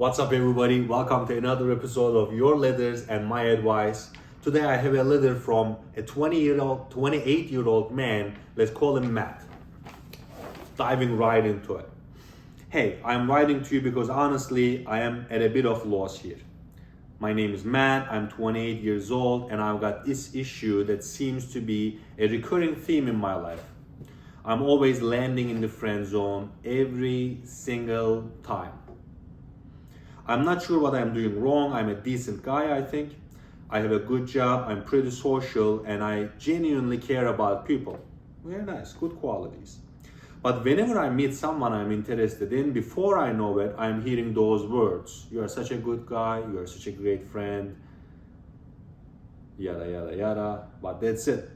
What's up, everybody? Welcome to another episode of Your Letters and My Advice. Today I have a letter from a 28-year-old man. Let's call him Matt. Diving right into it. Hey, I'm writing to you because honestly, I am at a bit of loss here. My name is Matt, I'm 28 years old, and I've got this issue that seems to be a recurring theme in my life. I'm always landing in the friend zone every single time. I'm not sure what I'm doing wrong. I'm a decent guy, I think. I have a good job, I'm pretty social, and I genuinely care about people. Very nice, good qualities. But whenever I meet someone I'm interested in, before I know it, I'm hearing those words. You are such a good guy, you are such a great friend, yada, yada, yada. But that's it.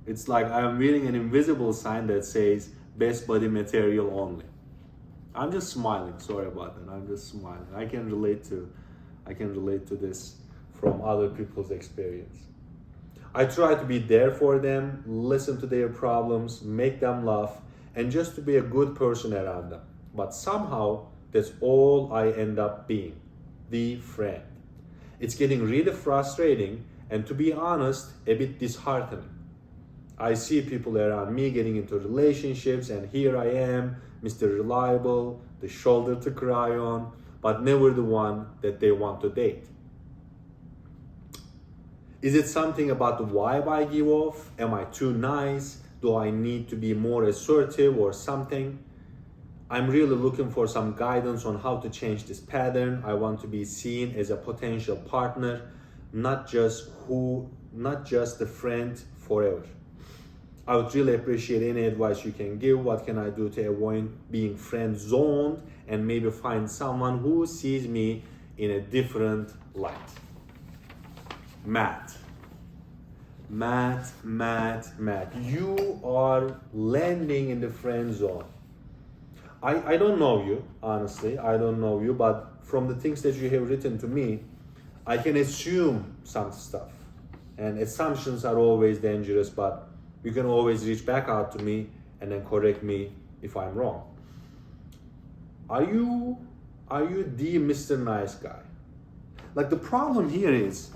It's like I'm reading an invisible sign that says, best buddy material only. I'm just smiling. Sorry about that. I'm just smiling. I can relate to this from other people's experience. I try to be there for them, listen to their problems, make them laugh, and just to be a good person around them. But somehow that's all I end up being, the friend. It's getting really frustrating and, to be honest, a bit disheartening. I see people around me getting into relationships, and here I am, Mr. Reliable, the shoulder to cry on, but never the one that they want to date. Is it something about the vibe I give off? Am I too nice? Do I need to be more assertive or something? I'm really looking for some guidance on how to change this pattern. I want to be seen as a potential partner, not just a friend forever. I would really appreciate any advice you can give. What can I do to avoid being friend zoned and maybe find someone who sees me in a different light? Matt, you are landing in the friend zone. I don't know you, honestly, I don't know you, but from the things that you have written to me, I can assume some stuff. And assumptions are always dangerous, but you can always reach back out to me and then correct me if I'm wrong. Are you the Mr. Nice Guy? Like, the problem here is,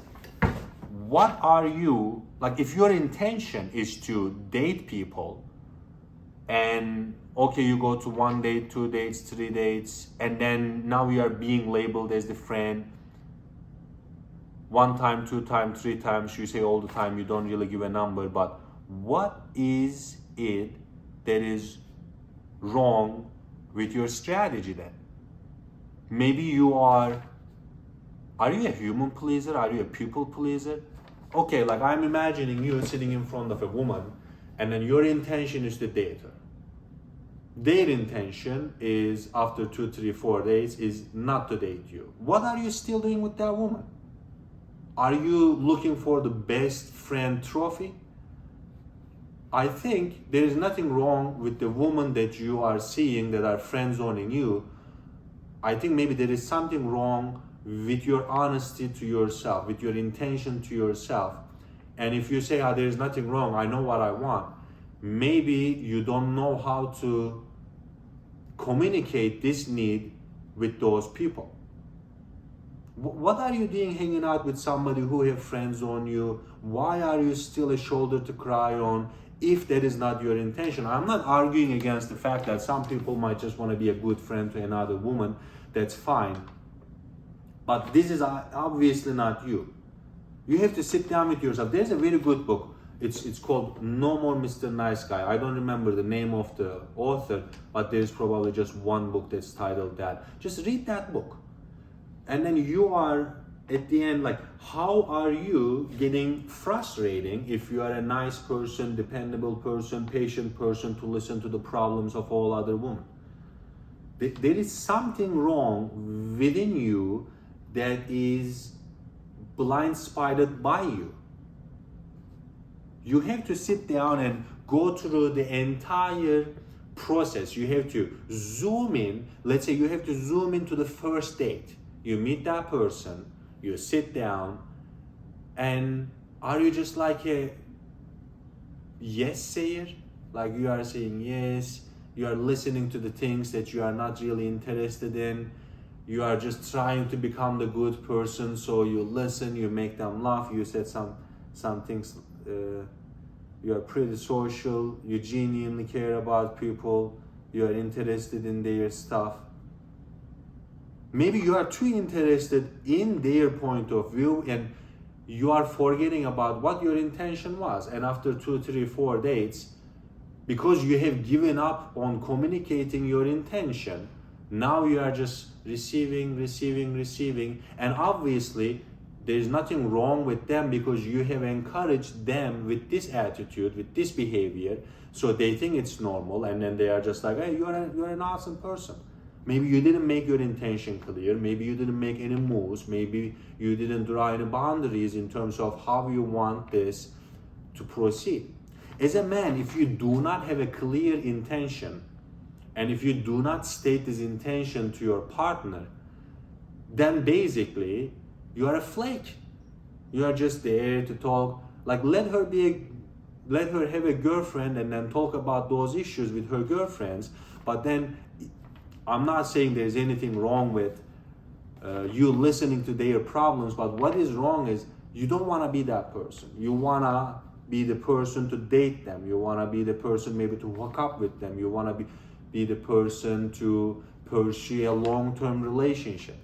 what are you, like, if your intention is to date people and okay, you go to 1 date, 2 dates, 3 dates, and then now you are being labeled as the friend. 1 time, 2 times, 3 times, you say all the time, you don't really give a number, but what is it that is wrong with your strategy then? Maybe are you a human pleaser? Are you a people pleaser? Okay, like, I'm imagining you sitting in front of a woman and then your intention is to date her. Their intention is, after 2, 3, 4 days, is not to date you. What are you still doing with that woman? Are you looking for the best friend trophy? I think there is nothing wrong with the woman that you are seeing that are friend zoning you. I think maybe there is something wrong with your honesty to yourself, with your intention to yourself. And if you say, there is nothing wrong, I know what I want, maybe you don't know how to communicate this need with those people. What are you doing hanging out with somebody who have friends on you? Why are you still a shoulder to cry on if that is not your intention? I'm not arguing against the fact that some people might just want to be a good friend to another woman. That's fine. But this is obviously not you. You have to sit down with yourself. There's a very good book. It's called No More Mr. Nice Guy. I don't remember the name of the author, but there's probably just one book that's titled that. Just read that book. And then you are, at the end, like, how are you getting frustrating if you are a nice person, dependable person, patient person to listen to the problems of all other women? There is something wrong within you that is blindsided by you. You have to sit down and go through the entire process. You have to zoom in. Let's say you have to zoom into the first date. You meet that person, you sit down, and are you just like a yes sayer? Like, you are saying yes, you are listening to the things that you are not really interested in, you are just trying to become the good person, so you listen, you make them laugh, you said some things, you are pretty social, you genuinely care about people, you are interested in their stuff. Maybe you are too interested in their point of view and you are forgetting about what your intention was. And after 2, 3, 4 dates, because you have given up on communicating your intention, now you are just receiving, and obviously there's nothing wrong with them because you have encouraged them with this attitude, with this behavior, so they think it's normal, and then they are just like, hey, you're an awesome person. Maybe you didn't make your intention clear, maybe you didn't make any moves, maybe you didn't draw any boundaries in terms of how you want this to proceed. As a man, if you do not have a clear intention, and if you do not state this intention to your partner, then basically you are a flake. You are just there to talk. Like, let her have a girlfriend and then talk about those issues with her girlfriends. But then, I'm not saying there's anything wrong with you listening to their problems, but what is wrong is you don't want to be that person. You want to be the person to date them. You want to be the person maybe to hook up with them. You want to be the person to pursue a long-term relationship.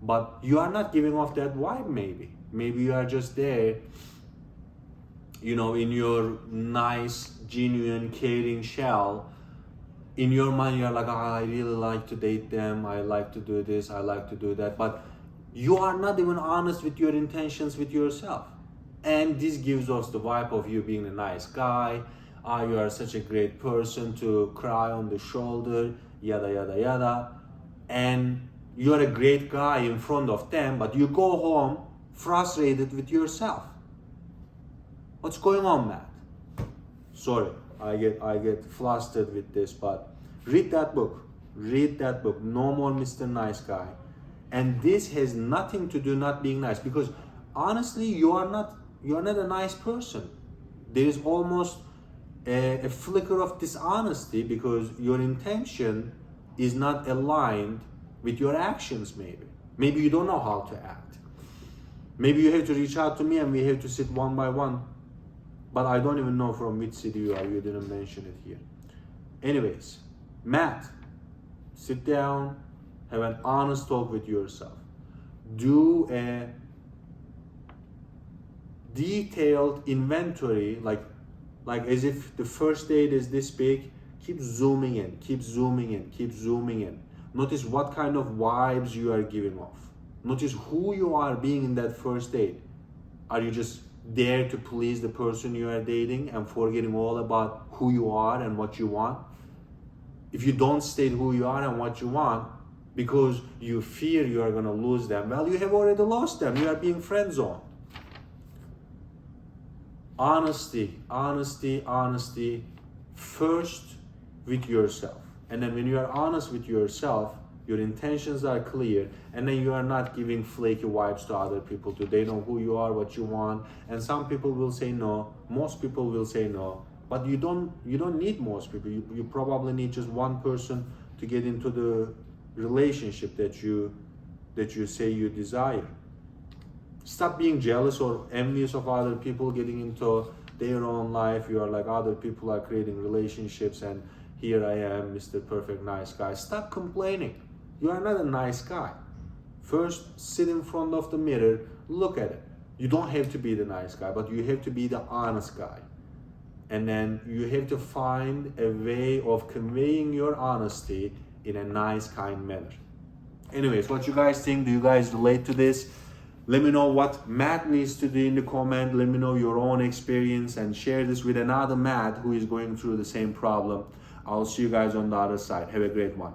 But you are not giving off that vibe maybe. Maybe you are just there, in your nice, genuine, caring shell. In your mind, you're like, I really like to date them. I like to do this. I like to do that. But you are not even honest with your intentions with yourself. And this gives us the vibe of you being a nice guy. You are such a great person to cry on the shoulder, yada, yada, yada. And you're a great guy in front of them, but you go home frustrated with yourself. What's going on, Matt? Sorry, I get flustered with this, but read that book. Read that book. No more Mr. Nice Guy. And this has nothing to do not being nice, because honestly, you're not a nice person. There is almost a flicker of dishonesty because your intention is not aligned with your actions. Maybe you don't know how to act. Maybe you have to reach out to me and we have to sit one by one, but I don't even know from which city you are. You didn't mention it here. Anyways, Matt, sit down, have an honest talk with yourself. Do a detailed inventory, like as if the first date is this big. Keep zooming in. Notice what kind of vibes you are giving off. Notice who you are being in that first date. Are you just there to please the person you are dating and forgetting all about who you are and what you want? If you don't state who you are and what you want because you fear you are going to lose them, well, you have already lost them. You are being friend zoned. Honesty. First with yourself. And then when you are honest with yourself, your intentions are clear, and then you are not giving flaky vibes to other people too. They know who you are, what you want, and some people will say no. Most people will say no, but you don't need most people. You probably need just one person to get into the relationship that you say you desire. Stop being jealous or envious of other people getting into their own life. You are like, other people are creating relationships and here I am, Mr. Perfect Nice Guy. Stop complaining. You are not a nice guy. First, sit in front of the mirror, look at it. You don't have to be the nice guy, but you have to be the honest guy. And then you have to find a way of conveying your honesty in a nice, kind manner. Anyways, what you guys think? Do you guys relate to this? Let me know what Matt needs to do in the comment. Let me know your own experience and share this with another Matt who is going through the same problem. I'll see you guys on the other side. Have a great one.